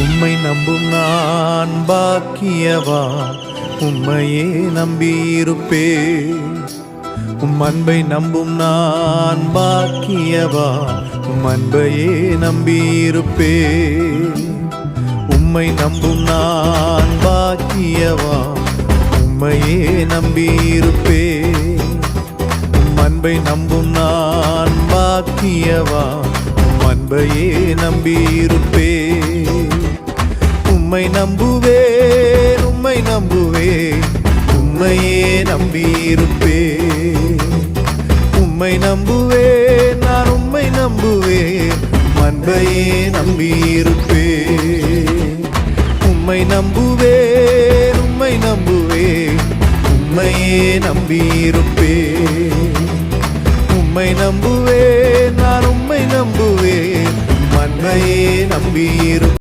உம்மை நம்பும் நான் பாக்கியவான், உம்மையே நம்பியிருப்பேன். உம் அன்பை நம்பும் நான் பாக்கியவான், உம் அன்பையே நம்பியிருப்பேன். உம்மை நம்பும் நான் பாக்கியவான், உம்மையே நம்பியிருப்பேன். உம் அன்பை நம்பும் நான் பாக்கியவான், உம் அன்பையே நம்பியிருப்பேன். உம்மை நம்புவேன், உம்மை நம்புவேன், உம்மையே நம்பியிருப்பேன். உம்மை நம்புவேன், நான் உம்மை நம்புவேன், அன்பையே நம்பியிருப்பேன். உம்மை நம்புவேன், உம்மை நம்புவேன், உம்மையே நம்பியிருப்பேன். உம்மை நம்புவேன், நான் உம்மை நம்புவேன், அன்பையே நம்பியிருப்பேன்.